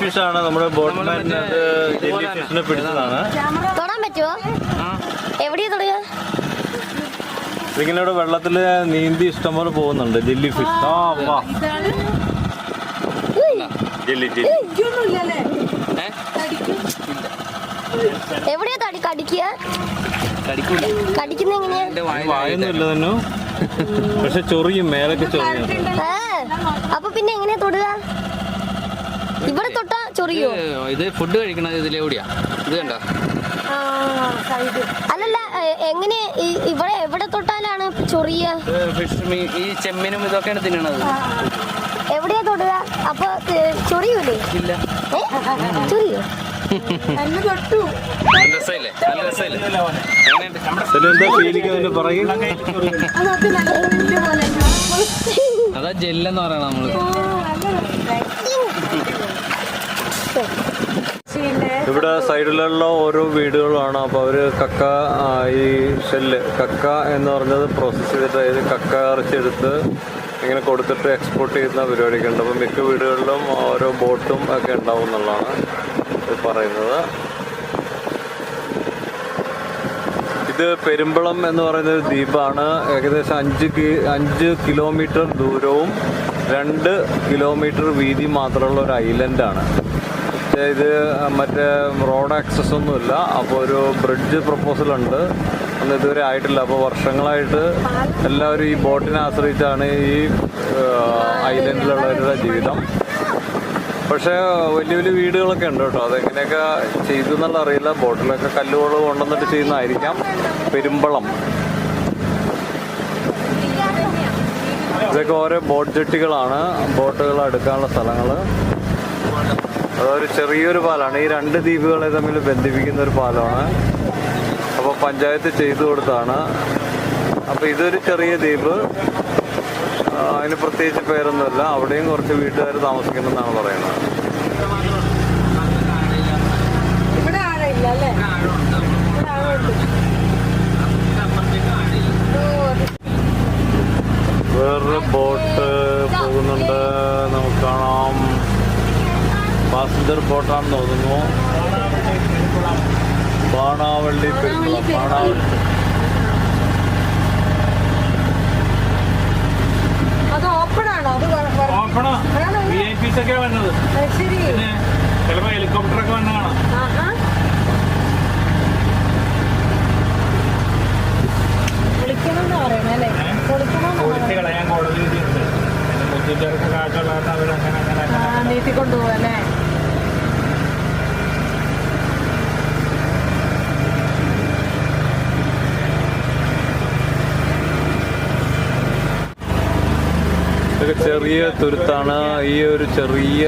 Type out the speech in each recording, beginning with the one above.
Fish ആണ് നമ്മുടെ boatman jelly ഫിഷിനെ പിടിച്ചതാണ്. തൊടാൻ പറ്റുമോ? എവിടെയാ തൊടുക? ഇങ്ങനെ വെള്ളത്തില് നീന്തി ഇഷ്ടംപോലെ പോകുന്നുണ്ട് ജെല്ലി ഫിഷ്. ജെല്ലി എവിടെയാ കടിക്കുക? കടിക്കുന്ന എങ്ങനെയാ? വായൊന്നുമില്ല തന്നെ, പക്ഷെ ചൊറിയും, മേലൊക്കെ ചൊറിയും. അപ്പൊ പിന്നെ എങ്ങനെയാ തൊടുക? ഇവിടെ തൊട്ടാ ചൊറിയോ? ഇത് ഫുഡ് കഴിക്കണത് ഇതിലെവിടെയാ? ഇത് കണ്ട? അല്ലല്ല, എങ്ങനെ ഇവിടെ എവിടെ തൊട്ടാലാണ് ചൊറിയ? ഫിഷ് ഈ ചെമ്മീനും ഇതൊക്കെയാണ് തിന്നണത്. എവിടെയാ തൊടുക? അപ്പൊ ചൊറിയൂലേ? ഇല്ല. ചൊറിയോ? അതാ ജെല്ലെന്ന് പറയണ നമ്മള്. ഇവിടെ സൈഡിലുള്ള ഓരോ വീടുകളാണ്. അപ്പോൾ അവർ കക്ക, ഈ ഷെല്ല് കക്ക എന്ന് പറഞ്ഞത് പ്രോസസ്സ് ചെയ്തിട്ട് അതായത് കക്ക ഇറച്ചെടുത്ത് ഇങ്ങനെ കൊടുത്തിട്ട് എക്സ്പോർട്ട് ചെയ്യുന്ന പരിപാടിയൊക്കെ ഉണ്ട്. അപ്പോൾ മിക്ക വീടുകളിലും ഓരോ ബോട്ടും ഒക്കെ ഉണ്ടാവും എന്നുള്ളതാണ് പറയുന്നത്. ഇത് പെരുമ്പളം എന്ന് പറയുന്ന ഒരു ദ്വീപാണ്. ഏകദേശം 5 കിലോമീറ്റർ ദൂരവും 2 കിലോമീറ്റർ വീതി മാത്രമുള്ള ഒരു ഐലൻഡാണ്. ഇത് മറ്റേ റോഡ് ആക്സസ് ഒന്നുമില്ല. അപ്പോൾ ഒരു ബ്രിഡ്ജ് പ്രപ്പോസലുണ്ട്, ഒന്നും ഇതുവരെ ആയിട്ടില്ല. അപ്പോൾ വർഷങ്ങളായിട്ട് എല്ലാവരും ഈ ബോട്ടിനെ ആശ്രയിച്ചാണ് ഈ ഐലൻഡിലുള്ളവരുടെ ജീവിതം. പക്ഷേ വലിയ വലിയ വീടുകളൊക്കെ ഉണ്ട് കേട്ടോ. അതെങ്ങനെയൊക്കെ ചെയ്തു എന്നുള്ള അറിയില്ല. ബോട്ടിലൊക്കെ കല്ലുകൾ കൊണ്ടുവന്നിട്ട് ചെയ്യുന്നതായിരിക്കാം. പെരുമ്പളം, ഇതൊക്കെ ഓരോ ബോട്ട് ജെട്ടികളാണ്, ബോട്ടുകൾ അടുക്കാനുള്ള സ്ഥലങ്ങൾ. അതൊരു ചെറിയൊരു പാലമാണ്. ഈ 2 ദ്വീപുകളെ തമ്മിൽ ബന്ധിപ്പിക്കുന്ന ഒരു പാലമാണ്. അപ്പോൾ പഞ്ചായത്ത് ചെയ്തു കൊടുത്താണ്. അപ്പോൾ ഇതൊരു ചെറിയ ദ്വീപ്, അതിന് പ്രത്യേകിച്ച് പേരൊന്നുമില്ല. അവിടെയും കുറച്ച് വീട്ടുകാർ താമസിക്കുന്നെന്നാണ് പറയുന്നത്. വേറൊരു ബോട്ട് പോകുന്നുണ്ട്, നമുക്ക് കാണാം. പാസഞ്ചർ ബോട്ടാണെന്ന് തോന്നുന്നു. ബാണാവള്ളി പെരുമ്പളം, ബാണാവള്ളി. VIP ഒക്കെ വന്നത് ചിലപ്പോ ഹെലികോപ്റ്റർ ഒക്കെ വന്ന കാണാം. പൊളിച്ച് കളയാൻ കോടതി മുത്തൂറ്റർക്ക് കാറ്റുള്ള അവരങ്ങനെ നീട്ടിക്കൊണ്ടുപോവല്ലേ? ഇതൊക്കെ ചെറിയ തുരുത്താണ്. ഈ ഒരു ചെറിയ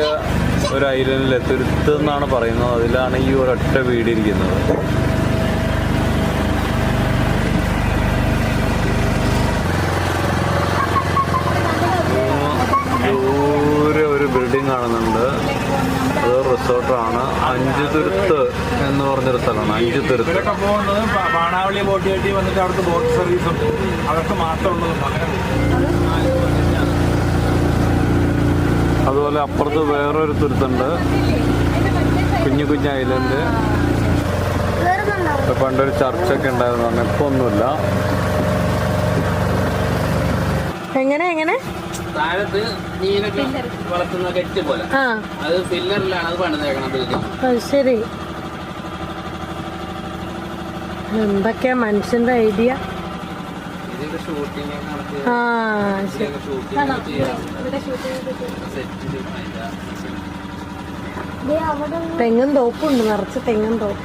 ഒരു ഐലൻഡിലെ തുരുത്ത് എന്നാണ് പറയുന്നത്. അതിലാണ് ഈ ഒരൊറ്റ വീടിരിക്കുന്നത്. ദൂരെ ഒരു ബിൽഡിംഗ് കാണുന്നുണ്ട്. അത് റിസോർട്ടാണ്. 5 തുരുത്ത് എന്ന് പറഞ്ഞൊരു സ്ഥലമാണ്. 5 തുരുത്ത്. ഇവരൊക്കെ പോകുന്നത് ബാണാവള്ളി ബോട്ട് കയറ്റി വന്നിട്ട് അവിടുത്തെ ബോട്ട് സർവീസ് ഉണ്ട്, അവർക്ക് മാത്രമുള്ളതും അങ്ങനെ. അതുപോലെ അപ്പുറത്ത് വേറൊരു തുരുത്തുണ്ട്, കുഞ്ഞു കുഞ്ഞു ഐലൻഡ്. പണ്ടൊരു ചർച്ചൊക്കെ ഉണ്ടായിരുന്നു, ഇപ്പൊ ഒന്നുമില്ല. എങ്ങനെ താഴത്ത് മീനൊക്കെ വളർത്തുന്ന കെറ്റ് പോലെ, അത് ഫില്ലറിലാണ് അത് പണിതേക്കണം ബിൽഡിംഗ്. ശരി, എന്തൊക്കെയാ മനുഷ്യന്റെ ഐഡിയ. ഇതിന്റെ ഷൂട്ടിങ് തെങ്ങും തോപ്പുണ്ട്, നിറച്ച് തെങ്ങും തോപ്പ്.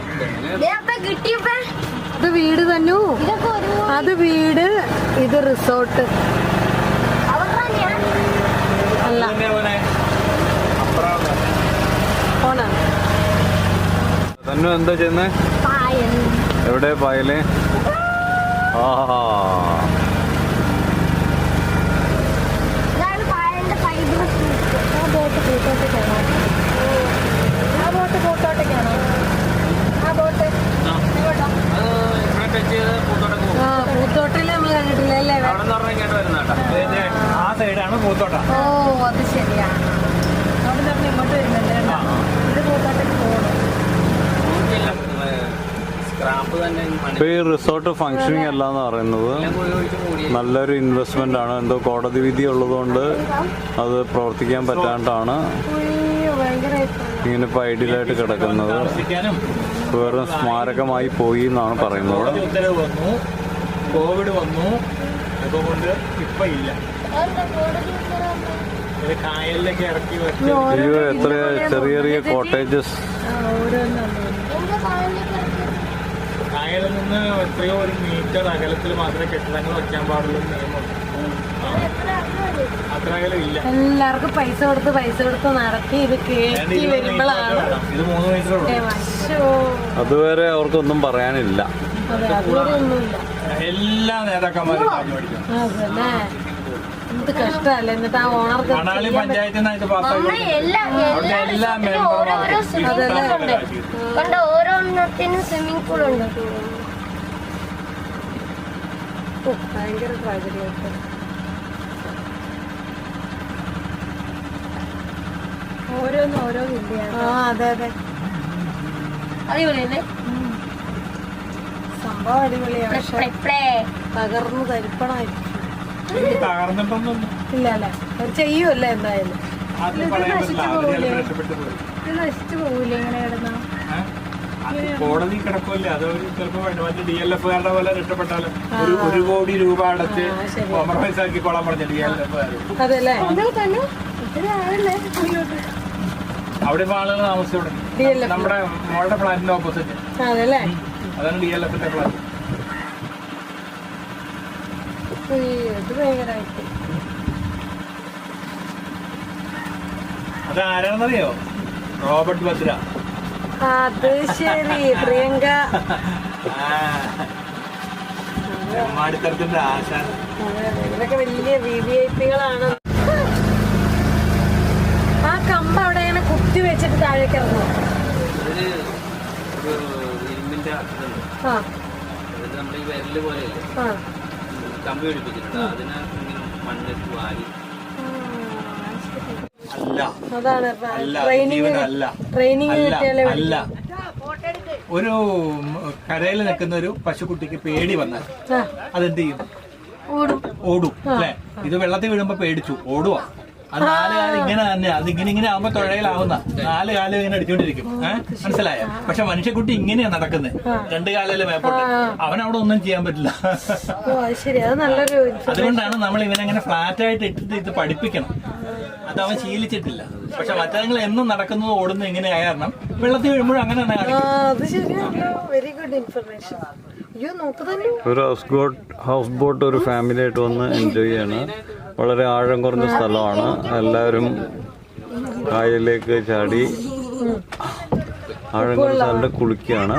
ഇത് വീട് തന്നു, അത് വീട്, ഇത് റിസോർട്ട് അല്ല. തന്നു എന്താ ചെയ്യുന്നേ? എവിടെ പായല്? പൂത്തോട്ടില് നമ്മൾ കണ്ടിട്ടില്ലല്ലേ? ആ സൈഡാണ് പൂത്തോട്ട. ഓ, അത് ശരിയാണ്. അവിടെ നിന്ന് ഇങ്ങോട്ട് വരുന്നുണ്ട്. ഇപ്പൊ ഈ റിസോർട്ട് ഫങ്ഷനിങ് അല്ല എന്ന് പറയുന്നത് നല്ലൊരു ഇൻവെസ്റ്റ്മെന്റ് ആണ്. എന്തോ കോടതി വിധി ഉള്ളതുകൊണ്ട് അത് പ്രവർത്തിക്കാൻ പറ്റാണ്ടാണ് ഇങ്ങനെ ഇപ്പൊ ഐഡിയലായിട്ട് കിടക്കുന്നത്. വേറെ സ്മാരകമായി പോയി എന്നാണ് പറയുന്നത്. ഉത്തരവ് വന്നു, കോവിഡ് വന്നു, അതുകൊണ്ട് ഇപ്പൊ ഇല്ല. ഇത് കായലിലൊക്കെ ഇറക്കി വെച്ച് അയ്യോ, എത്ര ചെറിയ ചെറിയ കോട്ടേജസ്. കായലിൽ നിന്ന് എത്രയോ ഒരു മീറ്റർ അകലത്തിൽ മാത്രമേ കെട്ടിടങ്ങൾ വെക്കാൻ പാടുള്ളൂ നിയമമുണ്ട്. അത്ര അകലം ഇല്ല. എല്ലാവർക്കും പൈസ കൊടുത്ത് നടത്തി ഇത് കേട്ടി വരുമ്പോഴാണ് ഇത് 3 മീറ്റർ ഉള്ളൂ. അതുവരെ അവർക്കൊന്നും പറയാനില്ല. ഒന്നുമില്ല. എല്ലാ നേതാക്കന്മാരും പഠിക്കും. അതല്ലേ എന്ത് കഷ്ടല്ലേ. എന്നിട്ട് ആ ഓണർക്ക് മണാലി പഞ്ചായത്തിൽ നിന്നായിട്ട് പാസ്സാക്കി അവിടെ എല്ലാ കണ്ട ഓരോന്നിനും സ്വിമ്മിംഗ് പൂൾ ഉണ്ട്. ഭയങ്കര ട്രാജഡിയായിട്ട്. ഓരോന്നും ഓരോ വിദ്യയാണ്. അതെ അതെ, അടിപൊളിയല്ലേ സംഭവം അടിപൊളിയാണ്. പക്ഷെ തകർന്ന് തരിപ്പണായിരിക്കും. തകർന്നിട്ടൊന്നും ഇല്ല അല്ലേ, അവർ ചെയ്യുമല്ലേ എന്തായാലും. അത് പറയാൻ പറ്റില്ല. അവര് രക്ഷപ്പെട്ടു പോയി. ഇത് നശിച്ചു പോവില്ലേ ഇങ്ങനെ കിടന്ന? അത് കോടതി കിടക്കുമല്ലേ, അത് ചിലപ്പോ മറ്റേ DLF-കാരുടെ പോലെ രക്ഷപ്പെട്ടാലും 1 കോടി രൂപ അടച്ച് കോംപ്രമൈസ് ആക്കി കൊള്ളാൻ പറഞ്ഞ DLF-കാർ. അതല്ലേ അവിടെ ഇപ്പൊ ആളുകൾ താമസിച്ചു തുടങ്ങി. നമ്മുടെ മോളുടെ പ്ലാന്റിന്റെ ഓപ്പോസിറ്റ്. അതല്ലേ, അതാണ് DLF-ന്റെ പ്ലാൻ. ഇത് ഭയങ്കരമായിട്ട്. അത് ആരാണെന്നറിയോ? റോബർട്ട് ഭദ്ര. അത് ശരി, പ്രിയങ്ക. ബ്രഹ്മാടിത്തരത്തിന്റെ ആശാൻ. ഇവരൊക്കെ വലിയ VVIP-കളാണ്. ആ കമ്പ് അവിടെ ഇങ്ങനെ കുത്തി വെച്ചിട്ട് താഴേക്ക് ഇറങ്ങും. ഇരുമ്പിന്റെ ആ നമ്മൾ ഈ വിരല് പോലെയല്ലേ ആ കമ്പി പിടിപ്പിച്ചിട്ടുണ്ട്. അതിന് ഇങ്ങനെ മണ്ണിട്ട് വാരി. അല്ല, അതാണ് അല്ല, ട്രെയിനിങ് അല്ല, ട്രെയിനിങ് കിട്ടിയാലേ അല്ല. ഒരു കരയിൽ നിൽക്കുന്ന ഒരു പശുക്കുട്ടിക്ക് പേടി വന്നാൽ അതെന്ത് ചെയ്യും? ഓടും അല്ലെ? ഇത് വെള്ളത്തിൽ വീഴുമ്പോ പേടിച്ചു ഓടുവാ. അത് 4 കാലം ഇങ്ങനെ തന്നെ, അത് ഇങ്ങനെ ആവുമ്പോ തുഴയിലാവുന്ന 4 കാലം ഇങ്ങനെ അടിച്ചോണ്ടിരിക്കും. മനസ്സിലായോ? പക്ഷെ മനുഷ്യക്കുട്ടി ഇങ്ങനെയാ നടക്കുന്നത്, 2 കാലിലെ മേപ്പോട്ട്. അവനവിടെ ഒന്നും ചെയ്യാൻ പറ്റില്ല. അതുകൊണ്ടാണ് നമ്മൾ ഇവനെങ്ങനെ ഫ്ലാറ്റ് ആയിട്ട് ഇട്ടിട്ട് ഇത് പഠിപ്പിക്കണം. അത് അവൻ ശീലിച്ചിട്ടില്ല. പക്ഷെ മറ്റങ്ങൾ എന്നും നടക്കുന്നത് ഓടുന്നത് ഇങ്ങനെയായ കാരണം വെള്ളത്തിൽ വീഴുമ്പോഴും അങ്ങനെ തന്നെ കാണിക്കും. ഒരു ഹൗസ് ബോട്ട് ഒരു ഫാമിലി ആയിട്ട് വന്ന് എൻജോയ് ചെയ്യാണ്. വളരെ ആഴം കുറഞ്ഞ സ്ഥലമാണ്. എല്ലാവരും കായലിലേക്ക് ചാടി ആഴം കുറഞ്ഞ സ്ഥലത്ത് കുളിക്കുകയാണ്.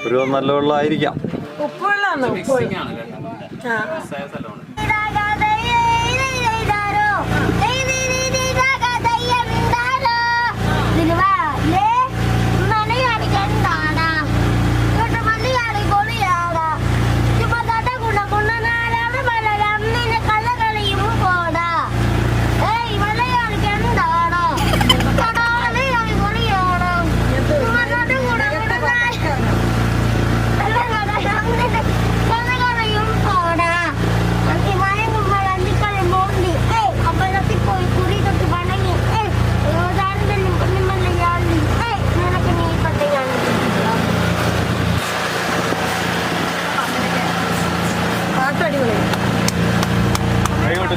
ഒരു നല്ല വെള്ളമായിരിക്കാം.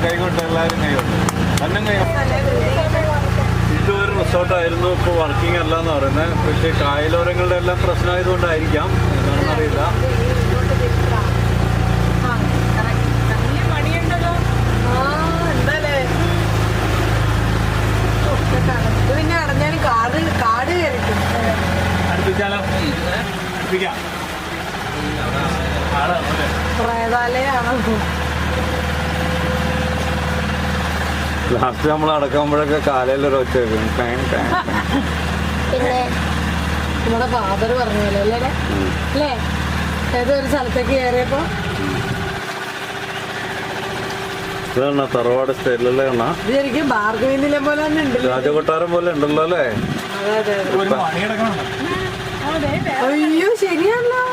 കൈകൊണ്ട് എല്ലാവരും കൈകൊണ്ട് തന്നെ ഇതൊരു റിസോർട്ടായിരുന്നു. ഇപ്പോൾ വർക്കിംഗ് അല്ല എന്ന് പറയുന്നത്. പക്ഷേ കായലോരങ്ങളുടെ എല്ലാം പ്രശ്നമായതുകൊണ്ടായിരിക്കാം, എന്താണെന്ന് അറിയില്ല. പിന്നെ അടഞ്ഞാലും കാട് കയറിക്കും. അടുപ്പിച്ചാലോ? പ്രേതാലയാണോ? ലാസ്റ്റ് നമ്മൾ അടക്കുമ്പോഴൊക്കെ കാലയിലൊരു ഒച്ച വെക്കും. പിന്നെ നമ്മുടെ ഫാദർ പറഞ്ഞല്ലോ അല്ലേ അല്ലേ? ഏതൊരു സ്ഥലത്തേക്ക് കയറിയപ്പോ ഇതാണ് തറവാട് സ്റ്റൈലല്ലേ എണ്ണ. ഇത് ശരിക്കും ഭാർഗവീനിലെ പോലെ തന്നെ ഉണ്ട്. രാജകൊട്ടാരം പോലെ ഉണ്ടല്ലോ അല്ലേ? അയ്യോ ശരിയാണല്ലോ.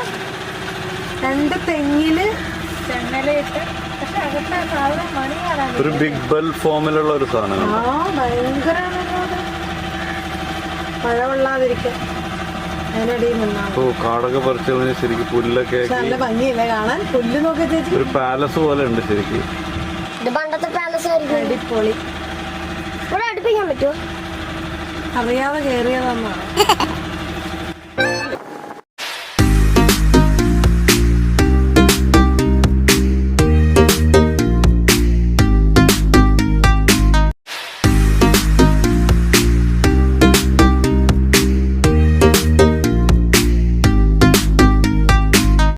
2 തെങ്ങില് ചെന്നലയിട്ട്. പക്ഷെ അകത്തെ സാധനം മണി കാണാൻ ഒരു ബിഗ് ബെൽ ഫോമിലുള്ള ഒരു സാധനം. ഭയങ്കര മഴ കൊള്ളാതിരിക്കാൻ അതിനടിയിൽ നിന്നാണ്. ഓ, കാടൊക്കെ പറിച്ചതിന് ശരിക്കും പുല്ലൊക്കെ നല്ല ഭംഗിയില്ലേ കാണാൻ? പുല്ല് നോക്കി ചേച്ചി, ഒരു പാലസ് പോലെ ഉണ്ട് ശരിക്കും. ഇത് പണ്ടത്തെ പാലസ് ആയിരിക്കും. അടിപൊളി. ഇവിടെ അടുപ്പിക്കാൻ പറ്റുമോ? അറിയാതെ കയറിയതെന്നാണ്.